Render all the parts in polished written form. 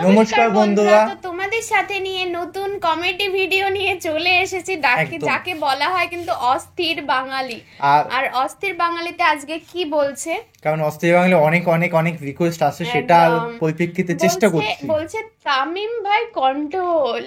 নমস্কার বন্ধুরা, তো তোমাদের সাথে নিয়ে নতুন কমেডি ভিডিও নিয়ে চলে এসেছি, যাকে বলা হয় কিন্তু অস্থির বাঙালি। আর অস্থির বাঙালিতে আজকে কি বলছে, কারণ অস্থির বাঙালি অনেক অনেক অনেক রিকোয়েস্ট আছে, সেটা পরিপ্রেক্ষিতে চেষ্টা করছি। বলছে তামিম ভাই কন্ট্রোল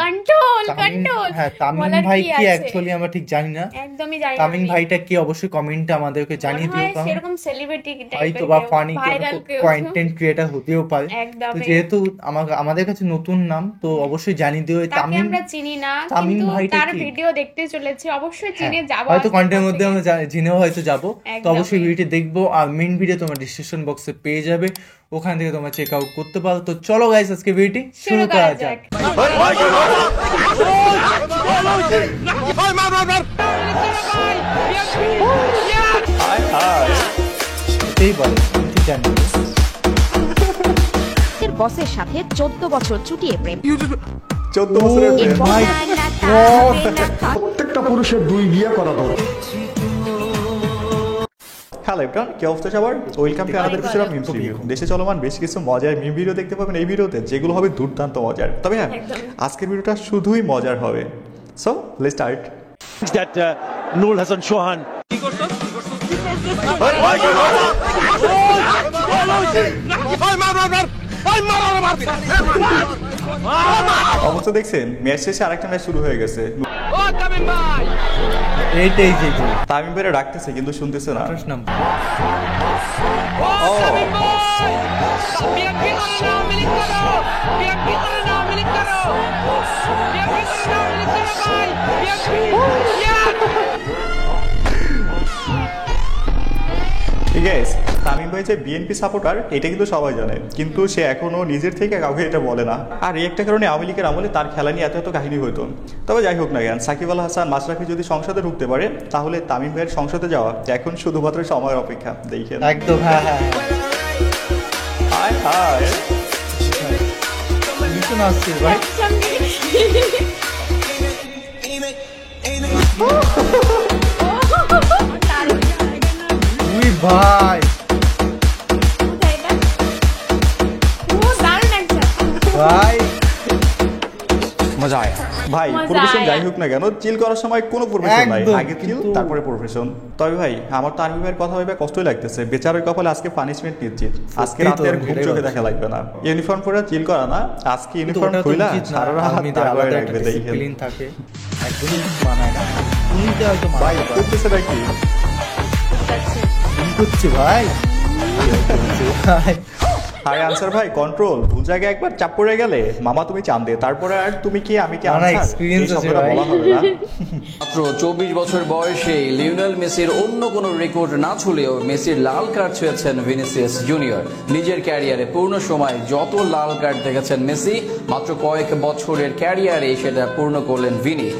কন্ট্রোল কন্ট্রোল। হ্যাঁ, তামিম ভাই কি অ্যাকচুয়ালি আমরা ঠিক জানি না, একদমই জানি না। তামিম ভাইটা কি অবশ্যই কমেন্টে আমাদেরকে জানিয়ে দিও, কারণ সেরকম সেলিব্রিটি হয়তো বা ফানি কন্টেন্ট ক্রিয়েটর হতেও পারে। তো যেহেতু আমাদের কাছে নতুন নাম, তো অবশ্যই জানিয়ে দিও। তামিম আমরা চিনি না, তামিম ভাইটা তার ভিডিও দেখতে চলেছে, অবশ্যই চিনে যাব, হয়তো কন্টেন্টের মধ্যে আমরা জেনেও হয়তো যাব। তো অবশ্যই ভিডিওটি দেখবো, আর মেইন ভিডিও তোমার ডিসক্রিপশন বক্সে পেয়ে যাবে, ওখান থেকে তোমরা চেক আউট করতে পারো। তো চলো গাইস, আজকে ভিডিওটি শুরু করা যাক। এটাই বলে ঠিক জানি বসের সাথে 14 বছর চুটিয়ে প্রেম। 14 বছরের প্রেম, ভাই প্রত্যেকটা পুরুষের 2 বিয়ে করা দরকার। হ্যালো এভরিওয়ান, কি অবস্থা সবার? Welcome to another episode of memes review. দেশে চলমান বেশ কিছু মজার মিম ভিডিও দেখতে পাবেন এই ভিডিওতে, যেগুলো হবে দুর্দান্ত মজার। তবে হ্যাঁ, আজকের ভিডিওটা শুধুই মজার হবে। So let's start. That Nurul Hasan Chauhan. অবস্থা দেখছেন, ম্যাচ শেষে আরেকটা ম্যাচ শুরু হয়ে গেছে। এইটাই যে তামিম ভাইরা ডাকতেছে কিন্তু শুনতেছে না। ঠিক আছে, তামিম ভাই যে বিএনপি সাপোর্টার এটা কিন্তু সবাই জানে, কিন্তু সে এখনো নিজের থেকে কাউকে এটা বলে না। আর এই একটা কারণে আওয়ামী লীগের আমলে তার খেলা নিয়ে এত এত কাহিনী হইতো। তবে যাই হোক না কেন, সাকিব আল হাসান মাশরাফি যদি সংসদে ঢুকতে পারে, তাহলে তামিম ভাইয়ের সংসদে যাওয়া এখন শুধুমাত্র সময়ের অপেক্ষা। দেখেন একদম, হ্যাঁ হ্যাঁ হায় হায় ভীষণ আসছে ভাই। ভাই ভাই মজা আয়া ভাই। প্রফেশন যাই হোক না কেন, চিল করার সময় কোনো প্রফেশন নাই, আগে চিল তারপরে প্রফেশন। তবে ভাই, আমার তো আর্মি ভাইয়ের কথা ভেবে কষ্টই লাগতেছে। বেচারের কপালে আজকে পানিশমেন্ট নিশ্চিত। আজকে রাতে আর ঘুম চোখে দেখা লাগবে না। ইউনিফর্ম পরে চিল করা না, আজকে ইউনিফর্ম খুইলা সারা রাত দাঁড়ায় রাখবে। দেখেন ক্লিন থাকে, একদমই মানায় না। উনিতে হয়তো ভাই করতেছে নাকি করছে ভাই। হাই আনসার ভাই, কন্ট্রোল। ভুল জায়গায় একবার চাপ পড়ে গেলে মামা তুমি চান দে, তারপরে আর তুমি কি আমি কি এক্সপেরিয়েন্স আছে ভাই। মাত্র 24 বছর বয়সে লিওনেল মেসির অন্য কোনো রেকর্ড না ছুঁলেও মেসির লাল কার্ড ছুঁয়েছেন ভিনিসিয়াস জুনিয়র। নিজের ক্যারিয়ারে পূর্ণ সময় যত লাল কার্ড দেখেছেন মেসি, মাত্র কয়েক বছরের ক্যারিয়ারে সেটা পূর্ণ করলেন ভিনি।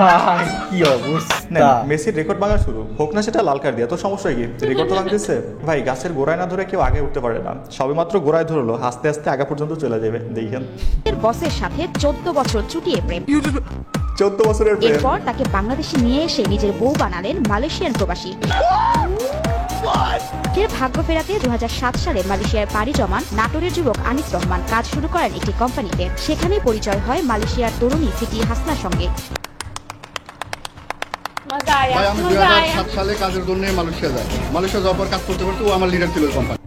ভাই কি অবস্থা! মেসির রেকর্ড ভাঙা শুরু হোক না সেটা লাল কার্ড দিয়ে, তো সমস্যা কি? রেকর্ড তো ভাঙতেছে ভাই। গাছের গোড়ায় না ধরে কেউ আগে উঠতে পারে না, সবেমাত্র গোড়ায় ধরলো, আস্তে আস্তে আগা পর্যন্ত চলে যাবে। দেখেন বসের সাথে 14 বছর চুটিয়ে প্রেম। 14 বছরের প্রেম। এরপর তাকে বাংলাদেশে নিয়ে এসে নিজের বউ বানালেন মালয়েশিয়ান প্রবাসী। এর ভাগ্য ফেরাতে 2007 সালে মালয়েশিয়ায় পাড়ি জমান নাটোরের যুবক আনিস রহমান কাজ শুরু করেন একটি কোম্পানিতে। সেখানেই পরিচয় হয় মালয়েশিয়ার তরুণী সিটি হাসনার সঙ্গে। আমি 2007 সালে কাজের জন্য মালয়েশিয়া যাই। মালয়েশিয়া যাওয়ার পর কাজ করতে করতে ও আমার লিডার ছিল কোম্পানি।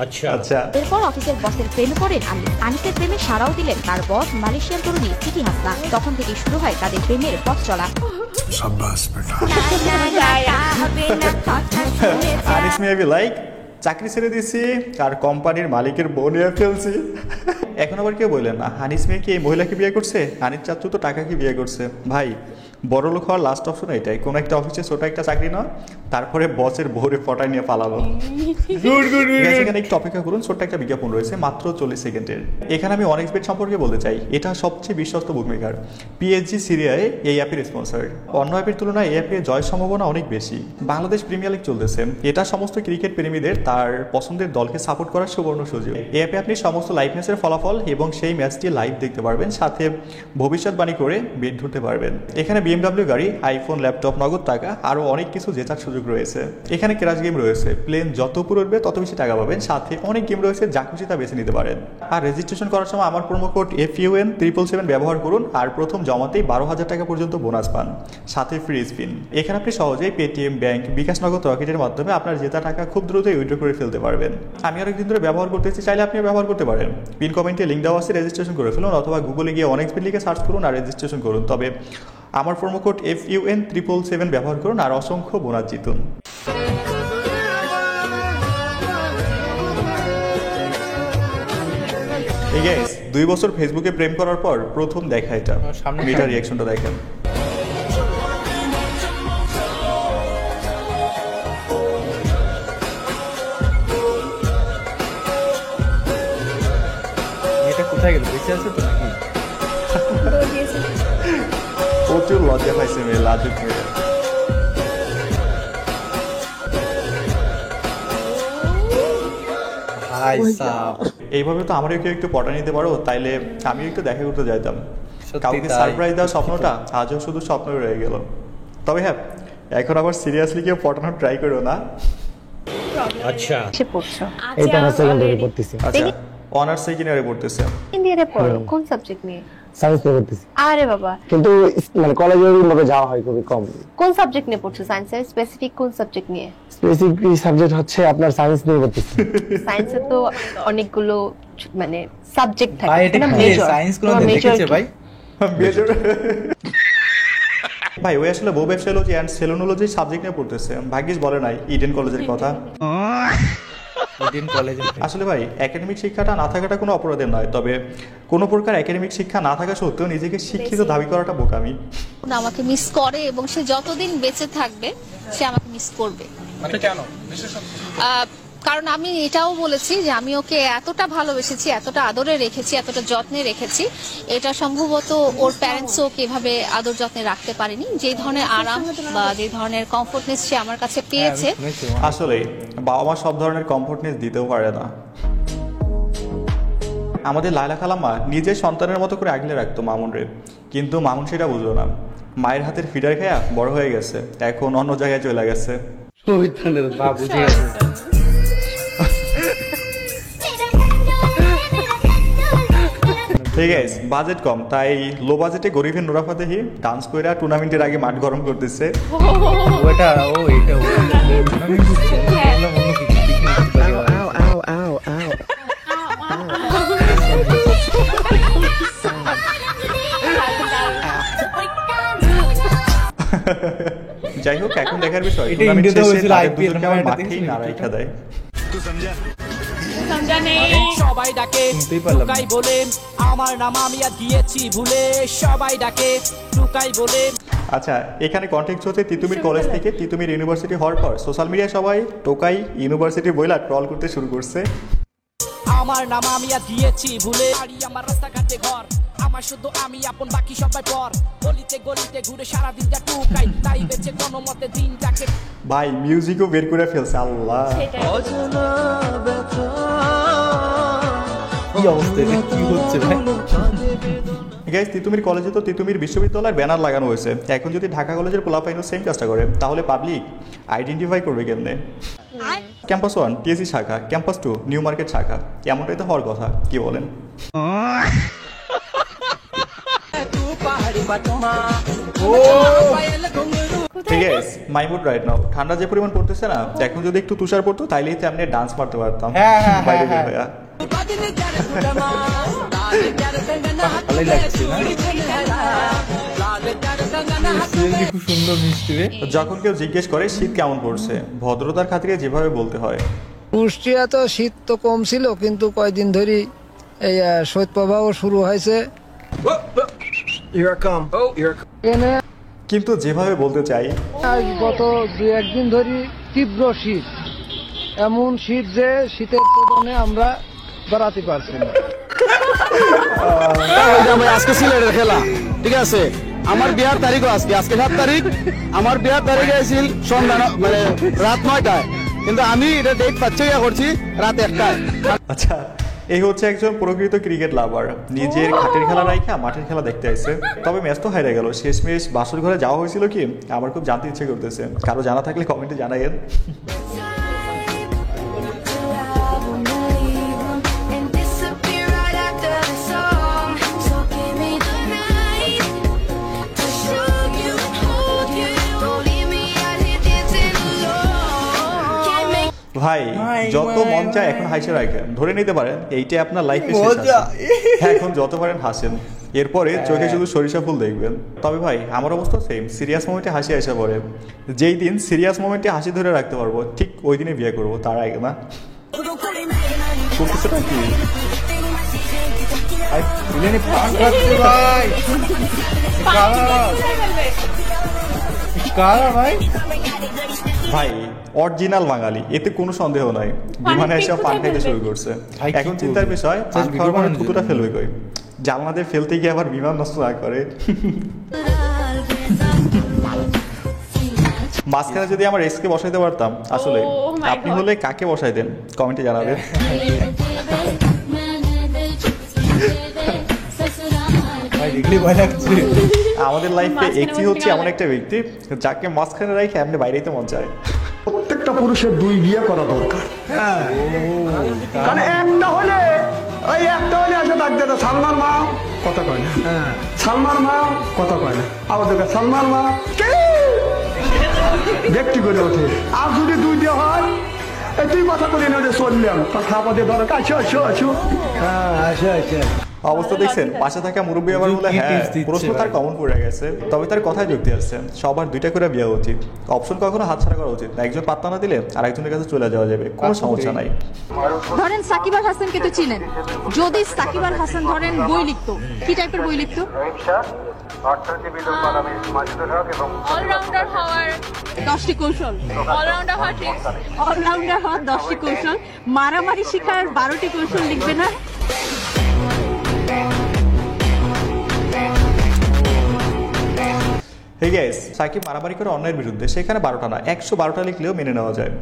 আচ্ছা আচ্ছা। এরপর অফিসের বসের প্রেমে পড়েন আনিসের প্রেমে সাড়াও দিলেন তার বস মালয়েশিয়ান তরুণী সিটি হাসনা। তখন থেকে শুরু হয় তাদের প্রেমের পথ চলা। আনিস মেবি লাইক চাকরি ছেড়ে দিছি আর কোম্পানির মালিকের বউ নিয়ে ফেলছি। এখন আবার কেউ বললেন না, আনিস মেয়ে কি এই মহিলাকে বিয়ে করছে? আনিস চাচ্চু তো টাকাকে বিয়ে করছে। ভাই, বড় লোক হওয়ার লাস্ট অপশন এটাই, কোনো একটা অফিসে ছোট একটা চাকরি না, তারপরে বসের বউরে ফটায় নিয়ে পালালো। এখানে একটু অপেক্ষা করুন, ছোট্ট একটা বিজ্ঞাপন রয়েছে মাত্র 40 সেকেন্ডের। এখানে আমি অনেক্সবেট সম্পর্কে বলতে চাই, এটা সবচেয়ে বিশ্বস্ত বুকমেকার। পিএসজি সিরিয়ায় এই অ্যাপের স্পন্সর। অন্য অ্যাপের তুলনায় এই অ্যাপের জয়ের সম্ভাবনা অনেক বেশি। বাংলাদেশ প্রিমিয়ার লিগ চলতেছে, এটা সমস্ত ক্রিকেট প্রেমীদের তার পছন্দের দলকে সাপোর্ট করার সুবর্ণ সুযোগ। এই অ্যাপে আপনি সমস্ত লাইভ ম্যাচের ফলাফল এবং সেই ম্যাচটি লাইভ দেখতে পারবেন, সাথে ভবিষ্যৎবাণী করে বেট ধরতে পারবেন। এখানে BMW গাড়ি, আইফোন, ল্যাপটপ, নগদ টাকা আরও অনেক কিছু জেতার সুযোগ সুযোগ রয়েছে। এখানে ক্র্যাশ গেম রয়েছে, প্লেন যত উপরে উঠবে তত বেশি টাকা পাবেন, সাথে অনেক গেম রয়েছে যা খুশি তা বেছে নিতে পারেন। আর রেজিস্ট্রেশন করার সময় আমার প্রোমো কোড FUN777 ব্যবহার করুন, আর প্রথম জমাতেই 12,000 টাকা পর্যন্ত বোনাস পান, সাথে ফ্রি স্পিন। এখানে আপনি সহজেই পেটিএম, ব্যাংক, বিকাশ নগদ, রকেটের মাধ্যমে আপনার জেতা টাকা খুব দ্রুতই উইথড্র করে ফেলতে পারবেন। আমি অনেকদিন ধরে ব্যবহার করতেছি, চাইলে আপনি ব্যবহার করতে পারেন। পিন কমেন্টে লিঙ্ক দেওয়া আছে, রেজিস্ট্রেশন করে ফেলুন, অথবা গুগলে গিয়ে অনেক স্পিন লিখে সার্চ করুন আর রেজিস্ট্রেশন করুন। তবে আমার প্রোমো কোড FUN777 ব্যবহার করুন আর অসংখ্য বোনাস জিতুন। এই গাইস, 2 বছর ফেসবুকে প্রেম করার পর প্রথম দেখা এটা, মেয়েটার রিয়াকশনটা দেখেন। এটা কোথায় গেল, বেঁচে আছে তো নাকি? প্রচুর লজ্জা পাইছে মেয়ে, লাজুক মেয়ে। ভাই সাব, এইভাবে তো আমারও কেউ একটু পটা নিতে পারো, তাইলে আমি একটু দেখা করতে যাইতাম। সত্যি কাউকে তাই। সারপ্রাইজ দেওয়ার স্বপ্নটা আজও শুধু স্বপ্ন রয়ে গেল। তবে হ্যাঁ, এখন আবার সিরিয়াসলি কেউ পটানোর ট্রাই করো না। अच्छा কিসে পড়ছো? এটা না সেকেন্ড ইয়ারে আচ্ছা, অনার্স সেকেন্ড ইয়ারে পড়তেছে। ইন্ডিয়ারে পড়ো, কোন সাবজেক্ট নিয়ে? সায়েন্স নিয়ে পড়তেছি, আরে বাবা, কিন্তু মানে কলেজে ওইভাবে যাওয়া হয় খুবই কম। কোন সাবজেক্ট নিয়ে পড়ছো? সায়েন্সের স্পেসিফিক কোন সাবজেক্ট নিয়ে? স্পেসিফিক সাবজেক্ট হচ্ছে আপনার সায়েন্স নিয়ে পড়তেছি। সায়েন্সে তো অনেকগুলো মানে সাবজেক্ট থাকে, ভাই এটা কি সায়েন্স কোন দেখেছে ভাই? মেজর ভাই ওই আসলে বউ ব্যবসায়ী এন্ড সেলুনোলজি সাবজেক্ট নিয়ে পড়তেছে। ভাগ্যিস বলে নাই ইডেন কলেজের কথা। ইডেন কলেজে আসলে ভাই একাডেমিক শিক্ষাটা না থাকাটা কোনো অপরাধের নয়, তবে কোনো প্রকার একাডেমিক শিক্ষা না থাকা সত্ত্বেও নিজেকে শিক্ষিত দাবি করাটা বোকামি। আমাকে মিস করে এবং সে যতদিন বেঁচে থাকবে সে আমাকে মিস করবে। মানে কেন? কারণ আমি এটাও বলেছি যে আমি ওকে এতটা ভালোবেসেছি, এতটা আদরে রেখেছি, এতটা যত্নে রেখেছি, এটা সম্ভবত ওর প্যারেন্টসও ওকে এভাবে আদর যত্নে রাখতে পারেনি। যে ধরনের আরাম বা যে ধরনের কমফোর্টনেস সে আমার কাছে পেয়েছে, আসলে বাবা মা সব ধরনের কমফোর্টনেস দিতেও পারে না। আমাদের লায়লা খালাম্মা নিজের সন্তানের মতো করে আগলে রাখতো মামুনরে, কিন্তু মামুন সেটা বুঝলো না। মায়ের হাতের ফিডার খেয়া বড় হয়ে গেছে, এখন অন্য জায়গায় চলে গেছে। বা বুঝে গেছে। ঠিক আছে, বাজেট কম, তাই লো বাজেটে গরিবের নোরা ফাতেহি ডান্স কইরা টুর্নামেন্টের আগে মাঠ গরম করতেছে। ওটা ও এটা আমি বুঝছি, বললাম অন্য কিছু যাই হোক, এখন দেখার বিষয় এটা ইন্ডিয়াতে হয়েছিল IPL আমার মাঠেই না রাখা দেয়। সবাই ডাকে টুকাই বলে, আমার নাম আমি আর দিয়েছি ভুলে, সবাই ডাকে টুকাই বলে। আচ্ছা, এখানে কন্টেক্সট হচ্ছে তিতুমির কলেজ থেকে তিতুমির ইউনিভার্সিটি হওয়ার পর সোশ্যাল মিডিয়ায় সবাই টোকাই ইউনিভার্সিটি বইলা ট্রল করতে শুরু করছে। আমার নাম আমি আর দিয়েছি ভুলে, বাড়ি আমার রাস্তাঘাটে ঘর, আমার শুধু আমি আপন বাকি সবাই পর, গলিতে গলিতে ঘুরে সারা দিনটা টুকাই, তাই বেঁচে কোনো মতে দিনটাকে। ভাই মিউজিকও বের করে ফেলছে, আল্লাহ কি অবস্থা, এটা কি হচ্ছে ভাই? গাইস, তিতুমির কলেজে তো তিতুমির বিশ্ববিদ্যালয়ের ব্যানার লাগানো হয়েছে। এখন যদি ঢাকা কলেজের পোলাপাইনও সেম কাজটা করে, তাহলে পাবলিক আইডেন্টিফাই করবে কেমনে? ক্যাম্পাস 1 টিএসসি শাখা, ক্যাম্পাস 2 নিউ মার্কেট শাখা, এমনটাই তো হওয়ার কথা, কি বলেন? ঠিক আছে, মাই মুড রাইট নাও। ঠান্ডা যে পরিমাণ পড়তেছে না, এখন যদি একটু তুষার পড়তো তাইলেই তো আমি ডান্স মারতে পারতাম বাইরে বের হয়ে। ভালোই লাগছে না? খুব সুন্দর মিষ্টি রে। যখন কেউ জিজ্ঞেস করে শীত কেমন পড়ছে, ভদ্রতার খাতিরে যেভাবে বলতে হয়। কুষ্টিয়া তো শীত তো কম ছিল, কিন্তু কয়দিন ধরে এই শৈত্যপ্রবাহ শুরু হয়েছে। কিন্তু যেভাবে বলতে চাই, গত 2-1 দিন ধরে তীব্র শীত, এমন শীত যে শীতের প্রদানে আমরা বেড়াতে পারছি না। আজকে সিলেটের খেলা, ঠিক আছে, আমার বিয়ার তারিখও আজকে 7 তারিখ, আমার বিয়ার তারিখে ছিল সন্ধ্যা মানে রাত 9টায়, কিন্তু আমি এটা ডেট পাচ্ছি করছি রাত 1টায়। আচ্ছা এই হচ্ছে একজন প্রকৃত ক্রিকেট লাভার, নিজের খাটের খেলা রাইখা মাঠের খেলা দেখতে আসছে। তবে ম্যাচ তো হারিয়ে গেল, শেষমেশ বাসর ঘরে যাওয়া হয়েছিল কি আমার খুব জানতে ইচ্ছে করতেছে, কারো জানা থাকলে কমেন্টে জানাইয়েন। ভাই যত মন চায় এখন হাসে রাখেন, ধরে নিতে পারেন এইটাই আপনার লাইফে এখন যত পারেন হাসেন, এরপরে চোখে শুধু সরিষা ফুল দেখবেন। তবে ভাই আমার অবস্থা সেম, সিরিয়াস মোমেন্টে হাসি আসা পড়ে। যেই দিন সিরিয়াস মোমেন্টে হাসি ধরে রাখতে পারবো ঠিক ওই দিনে বিয়ে করবো, তার আগে না। করতেছেটা কি ভাই অরিজিনাল বাঙালি, এতে কোনো সন্দেহ নাই। বিমানে এসে পান খাইতে শুরু করছে, এখন চিন্তার বিষয় পান খাওয়ার পরে থুতুটা ফেলবে কই, জানলাতে ফেলতে গিয়ে আবার বিমান নষ্ট না করে। মাঝখানে যদি আমার এক্সকে বসাইতে পারতাম, আসলে আপনি হলে কাকে বসাইতেন কমেন্টে জানাবেন। আমাদের লাইফে এক্সি হচ্ছে এমন একটা ব্যক্তি যাকে মাঝখানে রাখে এমনি বাইরেতে মন চায়। প্রত্যেকটা পুরুষের 2 বিয়ে করা দরকার, কারণ একটা হলে ওই একটা হলে আসে ডাক দেয় সালমার মা কথা কয় না, সালমার মা কথা কয় না, আবার দেখে সালমার মা ব্যক্তি করে ওঠে। আর যদি 2 দিয়ে হয় তুই কথা বলি না, চললাম খাওয়া দিয়ে ধরো আসো আসো আসো আসো আসো। অবস্থা দেখছেন, পাশে থাকা মুরব্বী আবার বলে হ্যাঁ প্রশ্ন তার কমন পড়ে গেছে, তবে তার কথায় যুক্তি আসছে। সবার 2টা করে বিয়ে উচিত, অপশন কখনো হাতছাড়া করা উচিত না। একজন পাত্তা না দিলে আরেকজনের কাছে চলে যাওয়া যাবে, কোনো সমস্যা নাই। ধরেন সাকিব আল হাসানকে তো চিনেন, যদি সাকিব আল হাসান ধরেন বই লিখতো, কি টাইপের বই লিখতো? অলরাউন্ডার হওয়ার 10টি কৌশল, অলরাউন্ডার হওয়ার 10টি কৌশল, মারামারি শিখার 12টি কৌশল লিখবে না? হে গাইস, সাকিব মারামারি করে অন্যায়ের বিরুদ্ধে, সেখানে 12টা না 112টা লিখলেও মেনে নেওয়া যায়।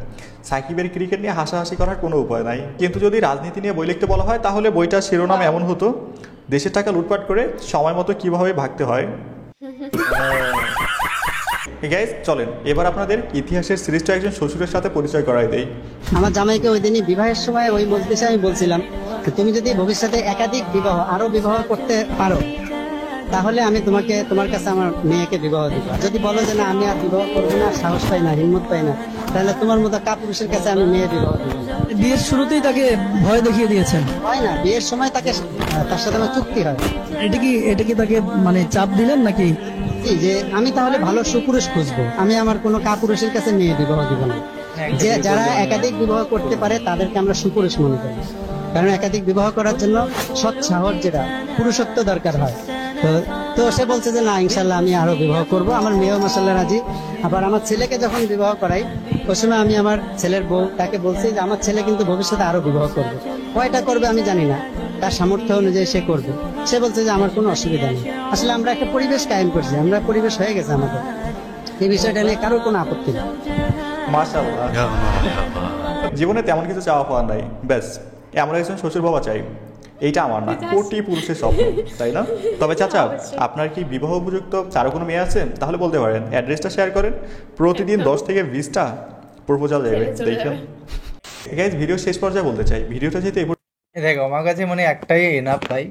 সাকিবের ক্রিকেট নিয়ে হাসাহাসি করার কোনো উপায় নাই, কিন্তু যদি রাজনীতি নিয়ে বই লিখতে বলা হয় তাহলে বইটার শিরোনাম এমন হতো, দেশের টাকা লুটপাট করে সময় মতো কিভাবে ভাগতে হয়। গাইস চলেন এবার আপনাদের ইতিহাসের সিরিজটা একজন শ্বশুরের সাথে পরিচয় করাই দেই। আমার জামাইকে ওই দিনই বিবাহের সময় ওই মজলিসে আমি বলছিলাম, তুমি যদি ভবিষ্যতে একাধিক বিবাহ আরো বিবাহ করতে পারো তাহলে আমি তোমার কাছে আমার মেয়েকে বিবাহ দিব। যদি বলো যে না আমি আর বিবাহ করবো না, সাহস পাই না, হিম্মত পাই না, তাহলে তোমার মতো কাপুরুষের কাছে আমি মেয়ে বিবাহ দিব। বিয়ের শুরুতেই তাকে ভয় দেখিয়ে দিয়েছেন? হয় না, বিয়ের সময় তার সাথে আমার চুক্তি হয়। এটা কি তাকে মানে চাপ দিলেন নাকি যে আমি তাহলে ভালো সুপুরুষ খুঁজবো, আমি আমার কোনো কাপুরুষের কাছে মেয়ে বিবাহ দিব না। যে যারা একাধিক বিবাহ করতে পারে তাদেরকে আমরা সুপুরুষ মনে করি, কারণ একাধিক বিবাহ করার জন্য সৎ সাহস যেটা পুরুষত্ব দরকার হয়। তো সে বলছে যে না ইনশাল্লাহ আমি আরো বিবাহ করব, আমার মেয়েও মাশাআল্লাহ রাজি। আবার আমার ছেলেকে যখন বিবাহ করাই ওই সময় আমি আমার ছেলের বউ তাকে বলছি যে আমার ছেলে কিন্তু ভবিষ্যতে আরো বিবাহ করবে, কয়টা করবে আমি জানি না, তার সামর্থ্য অনুযায়ী সে করবে। সে বলছে যে আমার কোনো অসুবিধা নেই। আসলে আমরা একটা পরিবেশ কায়েম করছি, আমরা পরিবেশ হয়ে গেছে আমাদের, এই বিষয়টা নিয়ে কারোর কোনো আপত্তি নেই। মাশাআল্লাহ, জীবনে তেমন কিছু চাওয়া পাওয়ার নাই, ব্যাস এমন একজন শ্বশুর বাবা চাই। এইটা আমার না, কোটি পুরুষের স্বপ্ন, তাই না? তবে চাচা আপনার কি বিবাহ উপযুক্ত আরো কোনো মেয়ে আছে? তাহলে বলতে পারেন, অ্যাড্রেসটা শেয়ার করেন, প্রতিদিন 10 থেকে 20টা প্রপোজাল যাবে, দেখেন। গাইস ভিডিও শেষ পর্যায়ে বলতে চাই, ভিডিওটা যেতে দেখো আমার কাছে মানে একটাই এনাফ ভাই।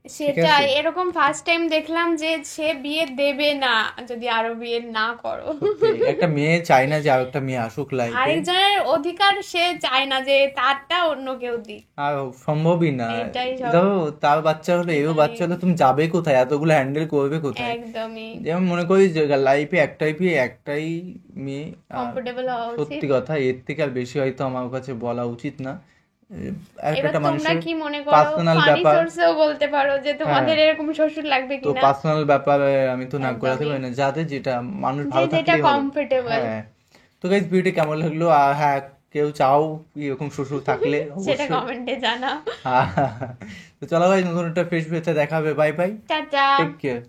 সেটাই, এরকম ফার্স্ট টাইম দেখলাম যে সে বিয়ে দেবে না যদি আরো বিয়ে না করো। একটা মেয়ে চায় না যে আর একটা মেয়ে আসুক লাইফে, আরেকজনের অধিকার সে চায় না যে তারটা অন্য কেউ দিক, আর সম্ভবই না। ধরো তার বাচ্চা হলো, এও বাচ্চা হলো, তুমি যাবে কোথায়, এতগুলো হ্যান্ডেল করবে কোথায়? একদমই। যেমন মনে করি লাইফে একটাই মেয়ে, কমফোর্টেবল হওয়া উচিত। সত্যি কথা, এর থেকে আর বেশি হয়তো আমার কাছে বলা উচিত না। পার্সোনাল ব্যাপারে আমি তো না করাতে পারি না, যাদের যেটা মানুষ ভালো থাকে। তো গাইস ভিডিওটা কেমন লাগলো, আর হ্যাঁ কেউ চাও এরকম শ্বশুর থাকলে সেটা কমেন্টে জানাও। তো চলো গাইস নতুন একটা ফেসবুকে দেখা হবে, bye bye, tata, take care.